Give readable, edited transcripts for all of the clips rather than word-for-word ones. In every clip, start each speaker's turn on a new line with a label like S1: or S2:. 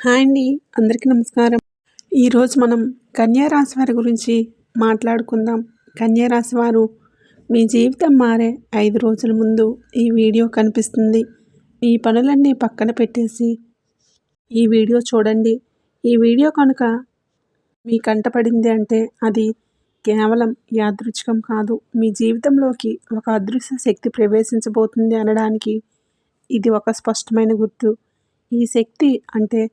S1: Hi అండి, అందరికీ నమస్కారం. ఈరోజు మనం కన్యా రాశి వారి గురించి మాట్లాడుకుందాం. కన్యా రాశి వారు మీ జీవితం మారే 5 రోజుల ముందు ఈ వీడియో కనిపిస్తుంది. మీ పనులన్నీ పక్కన పెట్టేసి ఈ వీడియో చూడండి. ఈ వీడియో కనుక మీ కంటపడింది అంటే అది కేవలం యాదృచ్ఛికం కాదు. మీ జీవితంలోకి ఒక అదృశ్య శక్తి ప్రవేశించబోతుంది అనడానికి ఇది ఒక స్పష్టమైన గుర్తు. ఈ శక్తి అంటే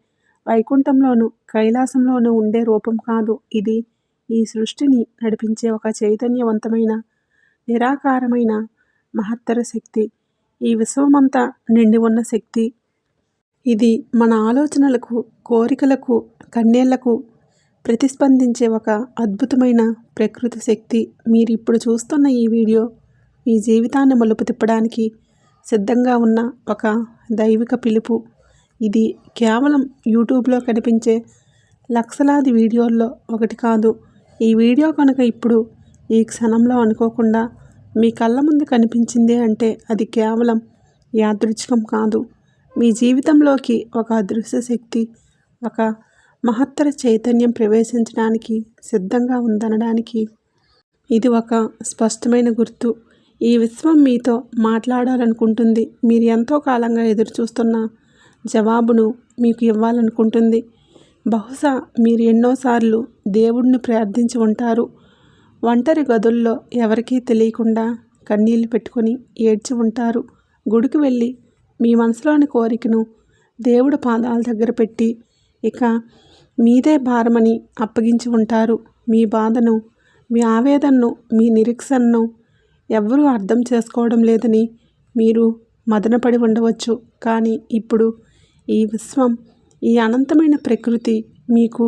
S1: వైకుంఠంలోనూ కైలాసంలోనూ ఉండే రూపం కాదు. ఇది ఈ సృష్టిని నడిపించే ఒక చైతన్యవంతమైన నిరాకారమైన మహత్తర శక్తి. ఈ విశ్వమంతా నిండి ఉన్న శక్తి. ఇది మన ఆలోచనలకు, కోరికలకు, కన్నీళ్లకు ప్రతిస్పందించే ఒక అద్భుతమైన ప్రకృతి శక్తి. మీరు ఇప్పుడు చూస్తున్న ఈ వీడియో మీ జీవితాన్ని మలుపు తిప్పడానికి సిద్ధంగా ఉన్న ఒక దైవిక పిలుపు. ఇది కేవలం యూట్యూబ్లో కనిపించే లక్షలాది వీడియోల్లో ఒకటి కాదు. ఈ వీడియో కనుక ఇప్పుడు ఈ క్షణంలో అనుకోకుండా మీ కళ్ళ ముందు కనిపించింది అంటే అది కేవలం యాదృచ్ఛికం కాదు. మీ జీవితంలోకి ఒక అదృశ్య శక్తి, ఒక మహత్తర చైతన్యం ప్రవేశించడానికి సిద్ధంగా ఉందనడానికి ఇది ఒక స్పష్టమైన గుర్తు. ఈ విశ్వం మీతో మాట్లాడాలనుకుంటుంది. మీరు ఎంతో కాలంగా ఎదురుచూస్తున్న జవాబును మీకు ఇవ్వాలనుకుంటుంది. బహుశా మీరు ఎన్నోసార్లు దేవుడిని ప్రార్థించి ఉంటారు. ఒంటరి గదుల్లో ఎవరికీ తెలియకుండా కన్నీళ్లు పెట్టుకొని ఏడ్చి ఉంటారు. గుడికి వెళ్ళి మీ మనసులోని కోరికను దేవుడి పాదాల దగ్గర పెట్టి ఇక మీదే భారమని అప్పగించి ఉంటారు. మీ బాధను, మీ ఆవేదనను, మీ నిరీక్షణను ఎవ్వరూ అర్థం చేసుకోవడం లేదని మీరు మదనపడి ఉండవచ్చు. కానీ ఇప్పుడు ఈ విశ్వం, ఈ అనంతమైన ప్రకృతి మీకు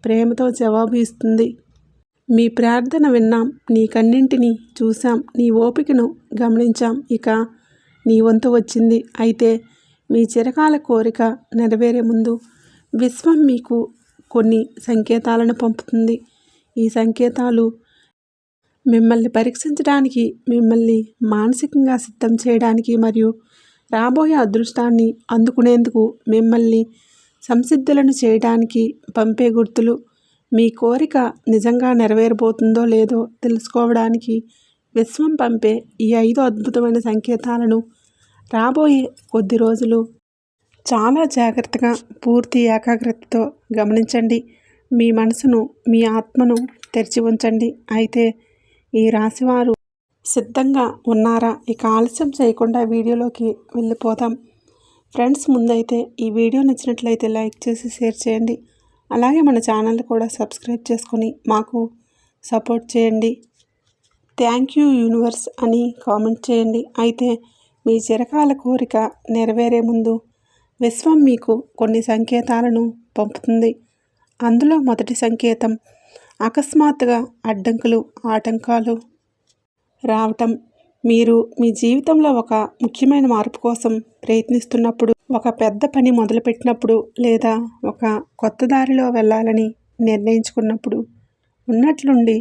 S1: ప్రేమతో జవాబు ఇస్తుంది. మీ ప్రార్థన విన్నాం, నీ కన్నింటిని చూసాం, నీ ఓపికను గమనించాం. ఇక నీ వంతు వచ్చింది. అయితే మీ చిరకాల కోరిక నెరవేరే ముందు విశ్వం మీకు కొన్ని సంకేతాలను పంపుతుంది. ఈ సంకేతాలు మిమ్మల్ని పరీక్షించడానికి, మిమ్మల్ని మానసికంగా సిద్ధం చేయడానికి మరియు రాబోయే అదృష్టాన్ని అందుకునేందుకు మిమ్మల్ని సంసిద్ధులను చేయడానికి పంపే గుర్తులు. మీ కోరిక నిజంగా నెరవేరబోతుందో లేదో తెలుసుకోవడానికి విశ్వం పంపే ఈ 5 అద్భుతమైన సంకేతాలను రాబోయే కొద్ది రోజులు చాలా జాగ్రత్తగా, పూర్తి ఏకాగ్రతతో గమనించండి. మీ మనసును, మీ ఆత్మను తెరిచి ఉంచండి. అయితే ఈ రాశివారు సిద్ధంగా ఉన్నారా? ఇక ఆలస్యం చేయకుండా వీడియోలోకి వెళ్ళిపోదాం. ఫ్రెండ్స్, ముందైతే ఈ వీడియో నచ్చినట్లయితే లైక్ చేసి షేర్ చేయండి. అలాగే మన ఛానల్ని కూడా సబ్స్క్రైబ్ చేసుకొని మాకు సపోర్ట్ చేయండి. థ్యాంక్ యూ యూనివర్స్ అని కామెంట్ చేయండి. అయితే మీ చిరకాల కోరిక నెరవేరే ముందు విశ్వం మీకు కొన్ని సంకేతాలను పంపుతుంది. అందులో మొదటి సంకేతం అకస్మాత్తుగా అడ్డంకులు, ఆటంకాలు రావటం. మీరు మీ జీవితంలో ఒక ముఖ్యమైన మార్పు కోసం ప్రయత్నిస్తున్నప్పుడు, ఒక పెద్ద పని మొదలుపెట్టినప్పుడు, లేదా ఒక కొత్త దారిలో వెళ్ళాలని నిర్ణయించుకున్నప్పుడు ఉన్నట్లుండి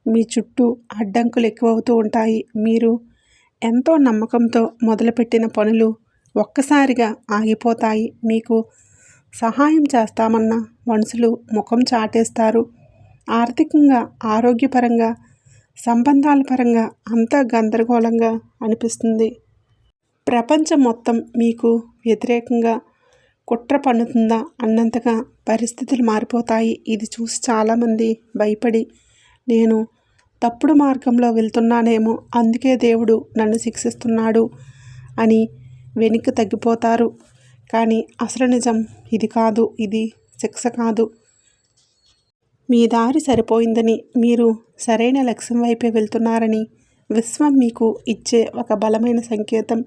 S1: మీ చుట్టూ అడ్డంకులు ఎక్కువవుతూ ఉంటాయి. మీరు ఎంతో నమ్మకంతో మొదలుపెట్టిన పనులు ఒక్కసారిగా ఆగిపోతాయి. మీకు సహాయం చేస్తామన్న మనుషులు ముఖం చాటేస్తారు. ఆర్థికంగా, ఆరోగ్యపరంగా, సంబంధాల పరంగా అంతా గందరగోళంగా అనిపిస్తుంది. ప్రపంచం మొత్తం మీకు వ్యతిరేకంగా కుట్ర పన్నుతుందా అన్నంతగా పరిస్థితులు మారిపోతాయి. ఇది చూసి చాలామంది భయపడి, నేను తప్పుడు మార్గంలో వెళ్తున్నానేమో, అందుకే దేవుడు నన్ను శిక్షిస్తున్నాడు అని వెనక్కి తగ్గిపోతారు. కానీ అసలు నిజం ఇది కాదు. ఇది శిక్ష కాదు. మీ దారి సరిపోయిందని, మీరు సరైన లక్ష్యం వైపే వెళ్తున్నారని విశ్వం మీకు ఇచ్చే ఒక బలమైన సంకేతం.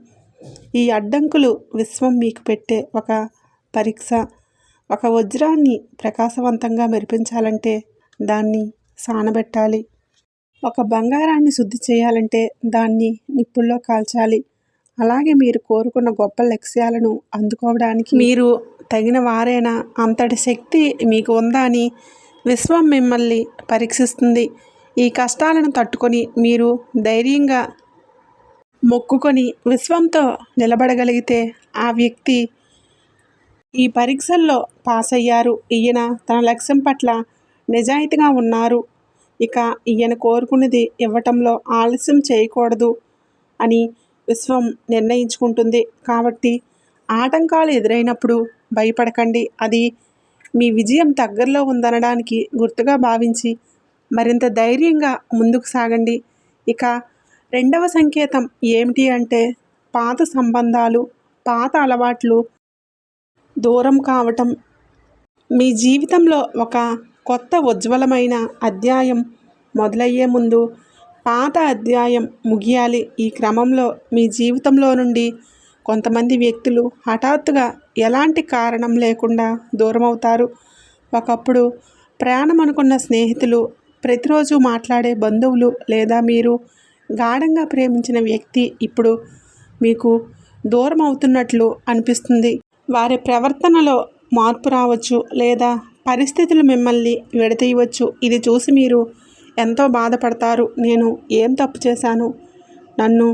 S1: ఈ అడ్డంకులు విశ్వం మీకు పెట్టే ఒక పరీక్ష. ఒక వజ్రాన్ని ప్రకాశవంతంగా మెరిపించాలంటే దాన్ని సానబెట్టాలి. ఒక బంగారాన్ని శుద్ధి చేయాలంటే దాన్ని నిప్పుల్లో కాల్చాలి. అలాగే మీరు కోరుకున్న గొప్ప లక్ష్యాలను అందుకోవడానికి మీరు తగిన వారేనా, అంతటి శక్తి మీకు ఉందా అని విశ్వం మిమ్మల్ని పరీక్షిస్తుంది. ఈ కష్టాలను తట్టుకొని మీరు ధైర్యంగా మొక్కుకొని విశ్వంతో నిలబడగలిగితే ఆ వ్యక్తి ఈ పరీక్షల్లో పాస్ అయ్యారు. ఈయన తన లక్ష్యం పట్ల నిజాయితీగా ఉన్నారు. ఇక ఈయన కోరుకున్నది ఇవ్వటంలో ఆలస్యం చేయకూడదు అని విశ్వం నిర్ణయించుకుంటుంది. కాబట్టి ఆటంకాలు ఎదురైనప్పుడు భయపడకండి. అది మీ విజయం దగ్గరలో ఉందనడానికి గుర్తుగా భావించి మరింత ధైర్యంగా ముందుకు సాగండి. ఇక రెండవ సంకేతం ఏమిటి అంటే పాత సంబంధాలు, పాత అలవాట్లు దూరం కావటం. మీ జీవితంలో ఒక కొత్త ఉజ్వలమైన అధ్యాయం మొదలయ్యే ముందు పాత అధ్యాయం ముగియాలి. ఈ క్రమంలో మీ జీవితంలో నుండి కొంతమంది వ్యక్తులు హఠాత్తుగా ఎలాంటి కారణం లేకుండా దూరం అవుతారు. ఒకప్పుడు ప్రాణం అనుకున్న స్నేహితులు, ప్రతిరోజు మాట్లాడే బంధువులు లేదా మీరు గాఢంగా ప్రేమించిన వ్యక్తి ఇప్పుడు మీకు దూరం అవుతున్నట్లు అనిపిస్తుంది. వారి ప్రవర్తనలో మార్పు రావచ్చు లేదా పరిస్థితులు మిమ్మల్ని విడదీయవచ్చు. ఇది చూసి మీరు ఎంతో బాధపడతారు. నేను ఏం తప్పు చేశాను, నన్ను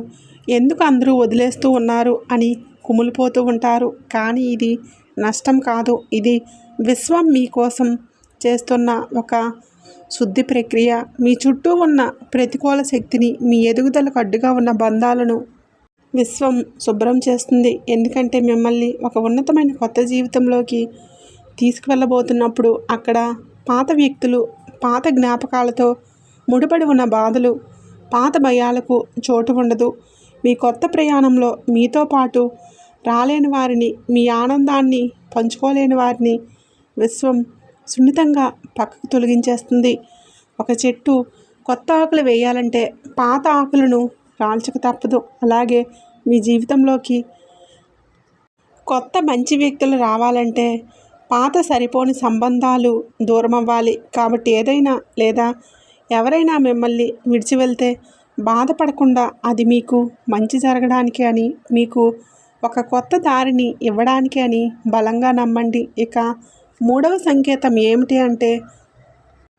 S1: ఎందుకు అందరూ వదిలేస్తూ ఉన్నారు అని కుమిలిపోతూ ఉంటారు. కానీ ఇది నష్టం కాదు, ఇది విశ్వం మీకోసం చేస్తున్న ఒక శుద్ధి ప్రక్రియ. మీ చుట్టూ ఉన్న ప్రతికూల శక్తిని, మీ ఎదుగుదలకు అడ్డుగా ఉన్న బంధాలను విశ్వం శుభ్రం చేస్తుంది. ఎందుకంటే మిమ్మల్ని ఒక ఉన్నతమైన కొత్త జీవితంలోకి తీసుకువెళ్ళబోతున్నప్పుడు అక్కడ పాత వ్యక్తులు, పాత జ్ఞాపకాలతో ముడిపడి ఉన్న బాధలు, పాత భయాలకు చోటు ఉండదు. మీ కొత్త ప్రయాణంలో మీతో పాటు రాలేని వారిని, మీ ఆనందాన్ని పంచుకోలేని వారిని విశ్వం సున్నితంగా పక్కకు తొలగించేస్తుంది. ఒక చెట్టు కొత్త ఆకులు వేయాలంటే పాత ఆకులను రాల్చక తప్పదు. అలాగే మీ జీవితంలోకి కొత్త మంచి వ్యక్తులు రావాలంటే పాత సరిపోని సంబంధాలు దూరం అవ్వాలి. కాబట్టి ఏదైనా లేదా ఎవరైనా మిమ్మల్ని విడిచి వెళ్తే బాధపడకుండా అది మీకు మంచి జరగడానికి అని, మీకు ఒక కొత్త దారిని ఇవ్వడానికి అని బలంగా నమ్మండి. ఇక మూడవ సంకేతం ఏమిటి అంటే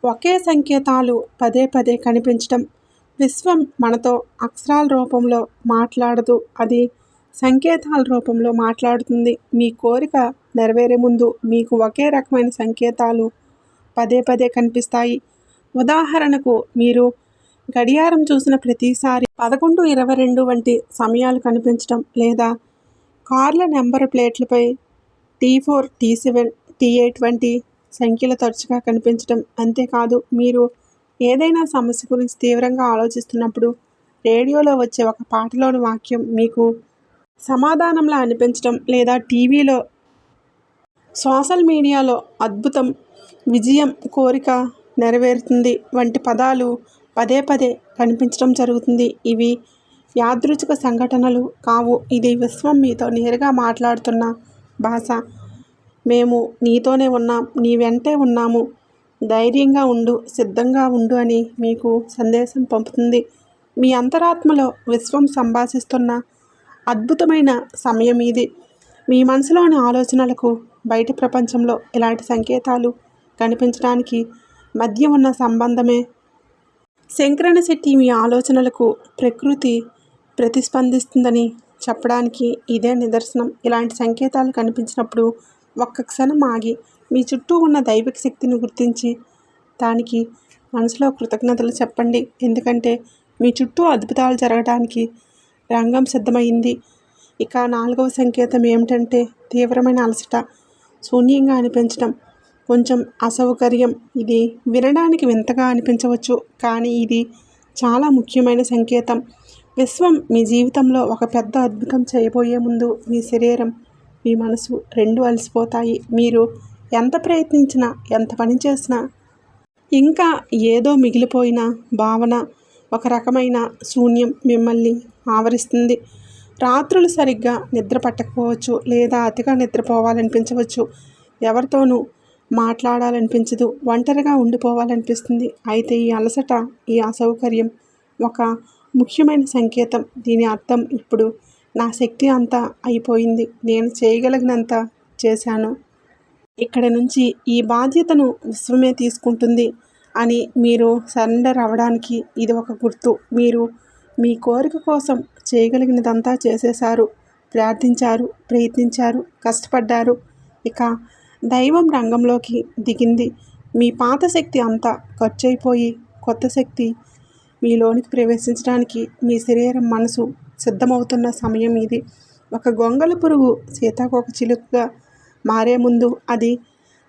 S1: ఒకే సంకేతాలు పదే పదే కనిపించడం. విశ్వం మనతో అక్షరాల రూపంలో మాట్లాడదు, అది సంకేతాల రూపంలో మాట్లాడుతుంది. మీ కోరిక నెరవేరే ముందు మీకు ఒకే రకమైన సంకేతాలు పదే పదే కనిపిస్తాయి. ఉదాహరణకు మీరు గడియారం చూసిన ప్రతిసారి 11:22 వంటి సమయాలు కనిపించడం, లేదా కార్ల నెంబర్ ప్లేట్లపై T4, T7, T8 వంటి సంఖ్యలు తరచుగా కనిపించడం. అంతేకాదు, మీరు ఏదైనా సమస్య గురించి తీవ్రంగా ఆలోచిస్తున్నప్పుడు రేడియోలో వచ్చే ఒక పాటలోని వాక్యం మీకు సమాధానంలా అనిపించడం, లేదా టీవీలో, సోషల్ మీడియాలో అద్భుతం, విజయం, కోరిక నెరవేరుతుంది వంటి పదాలు పదే పదే కనిపించడం జరుగుతుంది. ఇవి యాదృచ్ఛిక సంఘటనలు కావు, ఇది విశ్వం మీతో నేరుగా మాట్లాడుతున్న భాష. మేము నీతోనే ఉన్నాం, నీ వెంటే ఉన్నాము, ధైర్యంగా ఉండు, సిద్ధంగా ఉండు అని మీకు సందేశం పంపుతుంది. మీ అంతరాత్మలో విశ్వం సంభాషిస్తున్న అద్భుతమైన సమయం ఇది. మీ మనసులోని ఆలోచనలకు బయట ప్రపంచంలో ఇలాంటి సంకేతాలు కనిపించడానికి మధ్య ఉన్న సంబంధమే సింక్రనిసిటీ. మీ ఆలోచనలకు ప్రకృతి ప్రతిస్పందిస్తుందని చెప్పడానికి ఇదే నిదర్శనం. ఇలాంటి సంకేతాలు కనిపించినప్పుడు ఒక్క క్షణం ఆగి మీ చుట్టూ ఉన్న దైవిక శక్తిని గుర్తించి దానికి మనసులో కృతజ్ఞతలు చెప్పండి. ఎందుకంటే మీ చుట్టూ అద్భుతాలు జరగడానికి రంగం సిద్ధమైంది. ఇక నాలుగవ సంకేతం ఏమిటంటే తీవ్రమైన అలసట, శూన్యంగా అనిపించడం, కొంచెం అసౌకర్యం. ఇది వినడానికి వింతగా అనిపించవచ్చు, కానీ ఇది చాలా ముఖ్యమైన సంకేతం. విశ్వం మీ జీవితంలో ఒక పెద్ద అద్భుతం చేయబోయే ముందు మీ శరీరం, మీ మనసు రెండూ అలసిపోతాయి. మీరు ఎంత ప్రయత్నించినా, ఎంత పని చేసినా ఇంకా ఏదో మిగిలిపోయిన భావన, ఒక రకమైన శూన్యం మిమ్మల్ని ఆవరిస్తుంది. రాత్రులు సరిగ్గా నిద్ర పట్టకపోవచ్చు, లేదా అతిగా నిద్రపోవాలనిపించవచ్చు, ఎవరితోనూ మాట్లాడాలనిపించదు, ఒంటరిగా ఉండిపోవాలనిపిస్తుంది. అయితే ఈ అలసట, ఈ అసౌకర్యం ఒక ముఖ్యమైన సంకేతం. దీని అర్థం ఇప్పుడు నా శక్తి అంతా అయిపోయింది, నేను చేయగలిగినంత చేశాను, ఇక్కడి నుంచి ఈ బాధ్యతను విశ్వమే తీసుకుంటుంది అని మీరు సరెండర్ అవ్వడానికి ఇది ఒక గుర్తు. మీరు మీ కోరిక కోసం చేయగలిగినదంతా చేసేశారు, ప్రార్థించారు, ప్రయత్నించారు, కష్టపడ్డారు. ఇక దైవం రంగంలోకి దిగింది. మీ పాత శక్తి అంతా ఖర్చయిపోయి కొత్త శక్తి మీలోనికి ప్రవేశించడానికి మీ శరీరం మనసు సిద్ధమవుతున్న సమయం ఇది. ఒక గొంగళి పురుగు సీతాకోక చిలుకగా మారే ముందు అది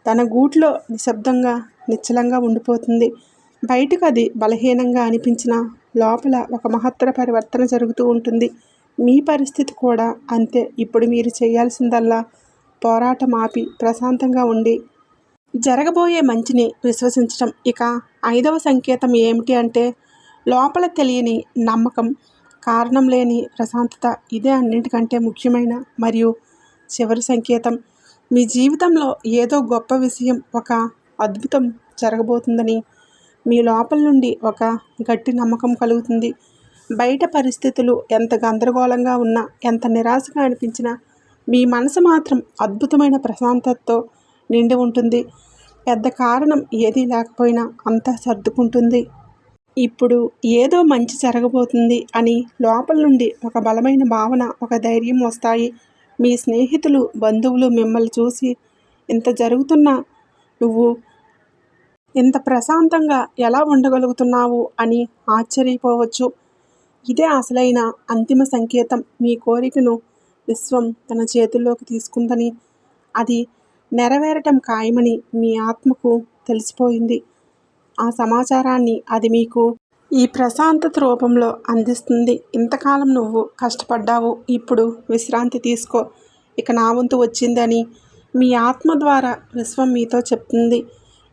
S1: తన గూట్లో నిశ్శబ్దంగా నిశ్చలంగా ఉండిపోతుంది. బయటకు అది బలహీనంగా అనిపించినా లోపల ఒక మహత్తర పరివర్తన జరుగుతూ ఉంటుంది. మీ పరిస్థితి కూడా అంతే. ఇప్పుడు మీరు చేయాల్సిందల్లా పోరాటం ఆపి ప్రశాంతంగా ఉండి జరగబోయే మంచిని విశ్వసించటం. ఇక 5వ సంకేతం ఏమిటి అంటే లోపల తెలియని నమ్మకం, కారణం లేని ప్రశాంతత. ఇదే అన్నింటికంటే ముఖ్యమైన మరియు చివరి సంకేతం. మీ జీవితంలో ఏదో గొప్ప విషయం, ఒక అద్భుతం జరగబోతుందని మీ లోపల నుండి ఒక గట్టి నమ్మకం కలుగుతుంది. బయట పరిస్థితులు ఎంత గందరగోళంగా ఉన్నా, ఎంత నిరాశగా అనిపించినా మీ మనసు మాత్రం అద్భుతమైన ప్రశాంతతతో నిండి ఉంటుంది. పెద్ద కారణం ఏదీ లేకపోయినా అంతా సర్దుకుంటుంది. ఇప్పుడు ఏదో మంచి జరగబోతుంది అని లోపల నుండి ఒక బలమైన భావన, ఒక ధైర్యం వస్తాయి. మీ స్నేహితులు, బంధువులు మిమ్మల్ని చూసి ఇంత జరుగుతున్నా నువ్వు ఇంత ప్రశాంతంగా ఎలా ఉండగలుగుతున్నావు అని ఆశ్చర్యపోవచ్చు. ఇదే అసలైన అంతిమ సంకేతం. మీ కోరికను విశ్వం తన చేతుల్లోకి తీసుకుందని, అది నెరవేరటం ఖాయమని మీ ఆత్మకు తెలిసిపోయింది. ఆ సమాచారాన్ని అది మీకు ఈ ప్రశాంతత రూపంలో అందిస్తుంది. ఇంతకాలం నువ్వు కష్టపడ్డావు, ఇప్పుడు విశ్రాంతి తీసుకో, ఇక నా వంతు వచ్చిందని మీ ఆత్మ ద్వారా విశ్వం మీతో చెప్తుంది.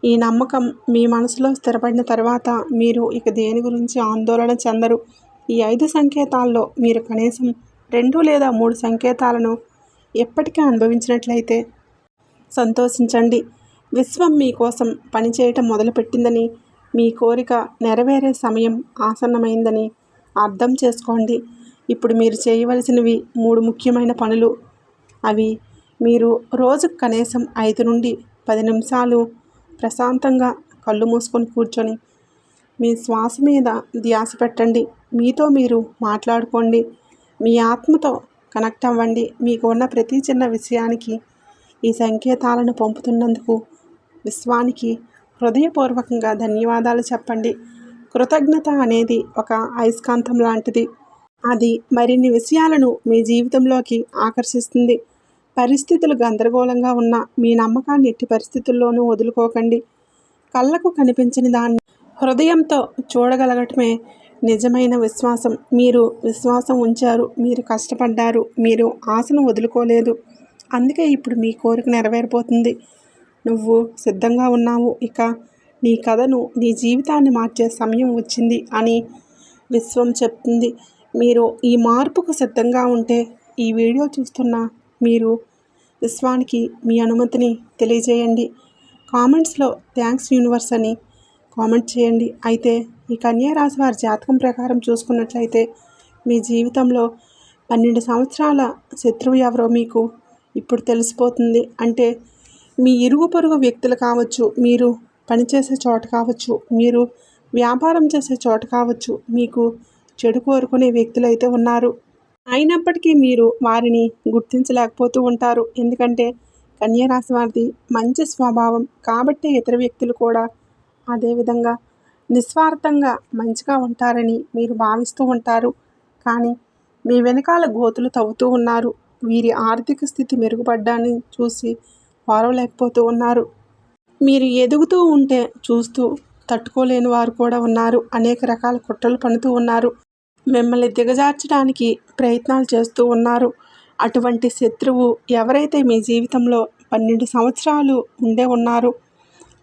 S1: ఈ నమ్మకం మీ మనసులో స్థిరపడిన తర్వాత మీరు ఇక దేని గురించి ఆందోళన చెందరు. ఈ 5 సంకేతాల్లో మీరు కనీసం 2 లేదా 3 సంకేతాలను ఎప్పటికీ అనుభవించినట్లయితే సంతోషించండి. విశ్వం మీకోసం పనిచేయటం మొదలుపెట్టిందని, మీ కోరిక నెరవేరే సమయం ఆసన్నమైందని అర్థం చేసుకోండి. ఇప్పుడు మీరు చేయవలసినవి 3 ముఖ్యమైన పనులు. అవి మీరు రోజుకు కనీసం 5 నుండి 10 నిమిషాలు ప్రశాంతంగా కళ్ళు మూసుకొని కూర్చొని మీ శ్వాస మీద ధ్యాస పెట్టండి. మీతో మీరు మాట్లాడుకోండి. మీ ఆత్మతో కనెక్ట్ అవ్వండి. మీకు ఉన్న ప్రతి చిన్న విషయానికి ఈ సంకేతాలను పంపుతున్నందుకు విశ్వానికి హృదయపూర్వకంగా ధన్యవాదాలు చెప్పండి. కృతజ్ఞత అనేది ఒక అయస్కాంతం లాంటిది. అది మరిన్ని విషయాలను మీ జీవితంలోకి ఆకర్షిస్తుంది. పరిస్థితులు గందరగోళంగా ఉన్న మీ నమ్మకాన్ని ఎట్టి పరిస్థితుల్లోనూ వదులుకోకండి. కళ్ళకు కనిపించని దాన్ని హృదయంతో చూడగలగటమే నిజమైన విశ్వాసం. మీరు విశ్వాసం ఉంచారు, మీరు కష్టపడ్డారు, మీరు ఆశను వదులుకోలేదు. అందుకే ఇప్పుడు మీ కోరిక నెరవేరిపోతుంది. నువ్వు సిద్ధంగా ఉన్నావు. ఇక నీ కథను, నీ జీవితాన్ని మార్చే సమయం వచ్చింది అని విశ్వం చెప్తుంది. మీరు ఈ మార్పుకు సిద్ధంగా ఉంటే ఈ వీడియో చూస్తున్న మీరు విశ్వానికి మీ అనుమతిని తెలియజేయండి. కామెంట్స్లో థ్యాంక్స్ యూనివర్స్ అని కామెంట్ చేయండి. అయితే ఈ కన్యా రాశి వారి జాతకం ప్రకారం చూసుకున్నట్లయితే మీ జీవితంలో 12 సంవత్సరాల శత్రువు ఎవరో మీకు ఇప్పుడు తెలిసిపోతుంది. అంటే మీ ఇరుగు పొరుగు వ్యక్తులు కావచ్చు, మీరు పనిచేసే చోట కావచ్చు, మీరు వ్యాపారం చేసే చోట కావచ్చు, మీకు చెడు కోరుకునే వ్యక్తులు అయితే ఉన్నారు. అయినప్పటికీ మీరు వారిని గుర్తించలేకపోతూ ఉంటారు. ఎందుకంటే కన్యా రాశి వారిది మంచి స్వభావం కాబట్టి ఇతర వ్యక్తులు కూడా అదేవిధంగా నిస్వార్థంగా మంచిగా ఉంటారని మీరు భావిస్తూ ఉంటారు. కానీ మీ వెనకాల గోతులు తవ్వుతూ ఉన్నారు. వీరి ఆర్థిక స్థితి మెరుగుపడ్డాన్ని చూసి ఓర్వలేకపోతూ ఉన్నారు. మీరు ఎదుగుతూ ఉంటే చూస్తూ తట్టుకోలేని వారు కూడా ఉన్నారు. అనేక రకాల కుట్రలు పన్నుతూ ఉన్నారు. మిమ్మల్ని దిగజార్చడానికి ప్రయత్నాలు చేస్తూ ఉన్నారు. అటువంటి శత్రువు ఎవరైతే మీ జీవితంలో 12 సంవత్సరాలు ఉండే ఉన్నారో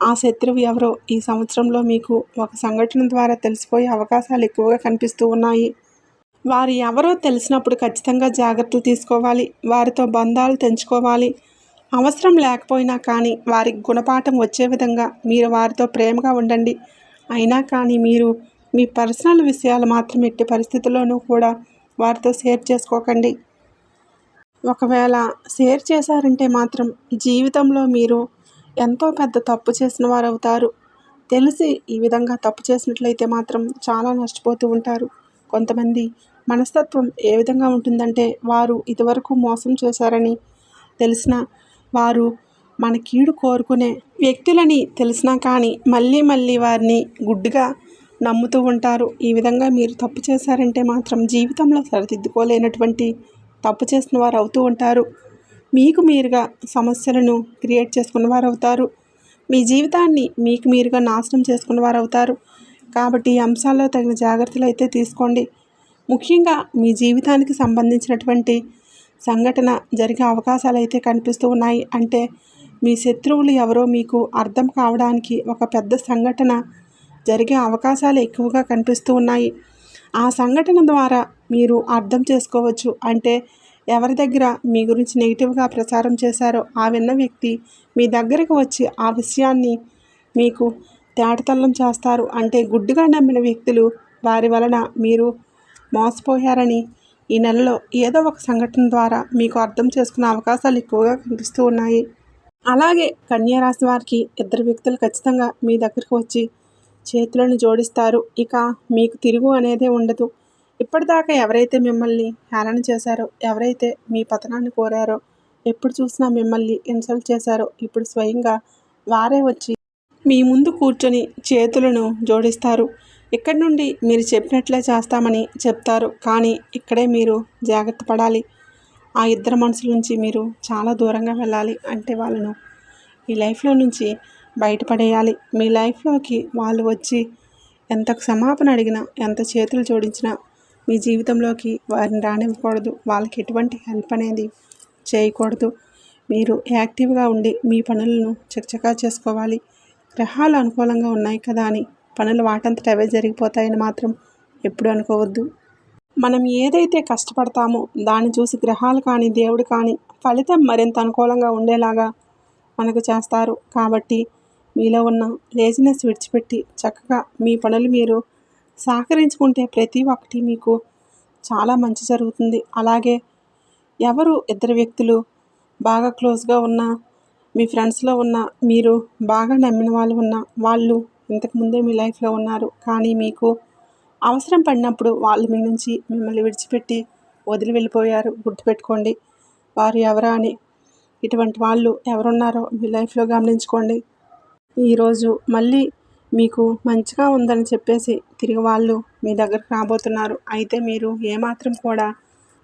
S1: ఆ శత్రువు ఎవరో ఈ సంవత్సరంలో మీకు ఒక సంఘటన ద్వారా తెలిసిపోయే అవకాశాలు ఎక్కువగా కనిపిస్తూ ఉన్నాయి. వారు ఎవరో తెలిసినప్పుడు ఖచ్చితంగా జాగ్రత్తలు తీసుకోవాలి. వారితో బంధాలు తెంచుకోవాలి. అవసరం లేకపోయినా కానీ వారికి గుణపాఠం వచ్చే విధంగా మీరు వారితో ప్రేమగా ఉండండి. అయినా కానీ మీరు మీ పర్సనల్ విషయాలు మాత్రం ఎట్టి పరిస్థితుల్లోనూ కూడా వారితో షేర్ చేసుకోకండి. ఒకవేళ షేర్ చేశారంటే మాత్రం జీవితంలో మీరు ఎంతో పెద్ద తప్పు చేసిన వారు అవుతారు. తెలిసి ఈ విధంగా తప్పు చేసినట్లయితే మాత్రం చాలా నష్టపోతూ ఉంటారు. కొంతమంది మనస్తత్వం ఏ విధంగా ఉంటుందంటే వారు ఇదివరకు మోసం చేశారని తెలిసిన వారు మన కీడు కోరుకునే వ్యక్తులని తెలిసినా కానీ మళ్ళీ మళ్ళీ వారిని గుడ్డిగా నమ్ముతూ ఉంటారు. ఈ విధంగా మీరు తప్పు చేశారంటే మాత్రం జీవితంలో సరిదిద్దుకోలేనటువంటి తప్పు చేసిన వారు అవుతూ ఉంటారు. మీకు మీరుగా సమస్యలను క్రియేట్ చేసుకున్న వారు అవుతారు. మీ జీవితాన్ని మీకు మీరుగా నాశనం చేసుకున్న వారు అవుతారు. కాబట్టి ఈ అంశాల్లో తగిన జాగ్రత్తలు అయితే తీసుకోండి. ముఖ్యంగా మీ జీవితానికి సంబంధించినటువంటి సంఘటన జరిగే అవకాశాలు అయితే కనిపిస్తూ ఉన్నాయి. అంటే మీ శత్రువులు ఎవరో మీకు అర్థం కావడానికి ఒక పెద్ద సంఘటన జరిగే అవకాశాలు ఎక్కువగా కనిపిస్తూ ఉన్నాయి. ఆ సంఘటన ద్వారా మీరు అర్థం చేసుకోవచ్చు. అంటే ఎవరి దగ్గర మీ గురించి నెగిటివ్గా ప్రచారం చేశారో ఆ విన్న వ్యక్తి మీ దగ్గరకు వచ్చి ఆ విషయాన్ని మీకు తేటతెల్లం చేస్తారు. అంటే గుడ్డిగా నమ్మిన వ్యక్తులు వారి వలన మీరు మోసపోయారని ఈ నెలలో ఏదో ఒక సంఘటన ద్వారా మీకు అర్థం చేసుకునే అవకాశాలు ఎక్కువగా కనిపిస్తూ ఉన్నాయి. అలాగే కన్యా రాశి వారికి ఇద్దరు వ్యక్తులు ఖచ్చితంగా మీ దగ్గరకు వచ్చి చేతులను జోడిస్తారు. ఇక మీకు తిరుగు అనేదే ఉండదు. ఇప్పటిదాకా ఎవరైతే మిమ్మల్ని హేళన చేశారో, ఎవరైతే మీ పతనాన్ని కోరారో, ఎప్పుడు చూసినా మిమ్మల్ని ఇన్సల్ట్ చేశారో, ఇప్పుడు స్వయంగా వారే వచ్చి మీ ముందు కూర్చొని చేతులను జోడిస్తారు. ఇక్కడి నుండి మీరు చెప్పినట్లే చేస్తామని చెప్తారు. కానీ ఇక్కడే మీరు జాగ్రత్త పడాలి. ఆ ఇద్దరు మనుషుల నుంచి మీరు చాలా దూరంగా వెళ్ళాలి. అంటే వాళ్ళను మీ లైఫ్లో నుంచి బయటపడేయాలి. మీ లైఫ్లోకి వాళ్ళు వచ్చి ఎంత క్షమాపణ అడిగినా, ఎంత చేతులు జోడించినా మీ జీవితంలోకి వారిని రానివ్వకూడదు. వాళ్ళకి ఎటువంటి హెల్ప్ అనేది చేయకూడదు. మీరు యాక్టివ్గా ఉండి మీ పనులను చకచకా చేసుకోవాలి. గ్రహాలు అనుకూలంగా ఉన్నాయి కదా అని పనులు వాటంతట అవే జరిగిపోతాయని మాత్రం ఎప్పుడు అనుకోవద్దు. మనం ఏదైతే కష్టపడతామో దాన్ని చూసి గ్రహాలు కానీ దేవుడు కానీ ఫలితం మరింత అనుకూలంగా ఉండేలాగా మనకు చేస్తారు. కాబట్టి మీలో ఉన్న లేజినెస్ విడిచిపెట్టి చక్కగా మీ పనులు మీరు సహకరించుకుంటే ప్రతి ఒక్కటి మీకు చాలా మంచి జరుగుతుంది. అలాగే ఎవరు ఇద్దరు వ్యక్తులు బాగా క్లోజ్గా ఉన్న మీ ఫ్రెండ్స్లో ఉన్న మీరు బాగా నమ్మిన వాళ్ళు ఉన్న వాళ్ళు ఇంతకుముందే మీ లైఫ్లో ఉన్నారు. కానీ మీకు అవసరం పడినప్పుడు వాళ్ళు మీ నుంచి మిమ్మల్ని విడిచిపెట్టి వదిలి వెళ్ళిపోయారు. గుర్తుపెట్టుకోండి వారు ఎవరా అని. ఇటువంటి వాళ్ళు ఎవరున్నారో మీ లైఫ్లో గమనించుకోండి. ఈరోజు మళ్ళీ మీకు మంచిగా ఉందని చెప్పేసి తిరిగి వాళ్ళు మీ దగ్గరకు రాబోతున్నారు. అయితే మీరు ఏమాత్రం కూడా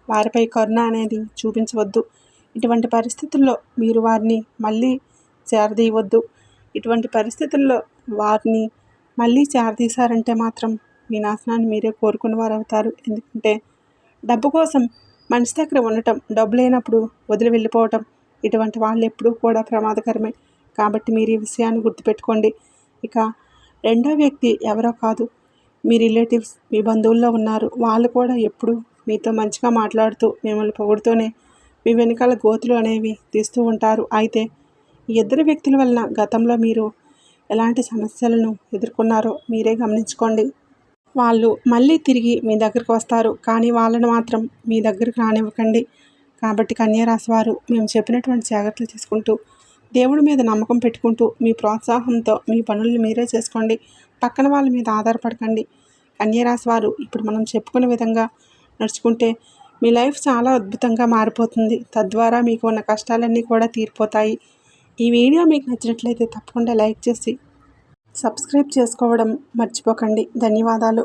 S1: వారిపై కరుణ అనేది చూపించవద్దు. ఇటువంటి పరిస్థితుల్లో మీరు వారిని మళ్ళీ చేరదీయవద్దు. ఇటువంటి పరిస్థితుల్లో వారిని మళ్ళీ చేరదీశారంటే మాత్రం మీ నాశనాన్ని మీరే కోరుకున్న వారు అవుతారు. ఎందుకంటే డబ్బు కోసం మనిషి దగ్గర ఉండటం, డబ్బు లేనప్పుడు వదిలి వెళ్ళిపోవటం, ఇటువంటి వాళ్ళు ఎప్పుడూ కూడా ప్రమాదకరమే. కాబట్టి మీరు ఈ విషయాన్ని గుర్తుపెట్టుకోండి. ఇక రెండో వ్యక్తి ఎవరో కాదు, మీ రిలేటివ్స్, మీ బంధువుల్లో ఉన్నారు. వాళ్ళు కూడా ఎప్పుడు మీతో మంచిగా మాట్లాడుతూ మిమ్మల్ని పొగుడుతూనే మీ వెనకాల గోతులు అనేవి తీస్తూ ఉంటారు. అయితే ఈ ఇద్దరు వ్యక్తుల వలన గతంలో మీరు ఎలాంటి సమస్యలను ఎదుర్కొన్నారో మీరే గమనించుకోండి. వాళ్ళు మళ్ళీ తిరిగి మీ దగ్గరికి వస్తారు. కానీ వాళ్ళను మాత్రం మీ దగ్గరికి రానివ్వకండి. కాబట్టి కన్యా రాశి వారు మేము చెప్పినటువంటి జాగ్రత్తలు తీసుకుంటూ దేవుడి మీద నమ్మకం పెట్టుకుంటూ మీ ప్రోత్సాహంతో మీ పనులను మీరే చేసుకోండి. పక్కన వాళ్ళ మీద ఆధారపడకండి. కన్యా రాశి వారు ఇప్పుడు మనం చెప్పుకునే విధంగా నడుచుకుంటే మీ లైఫ్ చాలా అద్భుతంగా మారిపోతుంది. తద్వారా మీకు ఉన్న కష్టాలన్నీ కూడా తీరిపోతాయి. ఈ వీడియో మీకు నచ్చినట్లయితే తప్పకుండా లైక్ చేసి సబ్స్క్రైబ్ చేసుకోవడం మర్చిపోకండి. ధన్యవాదాలు.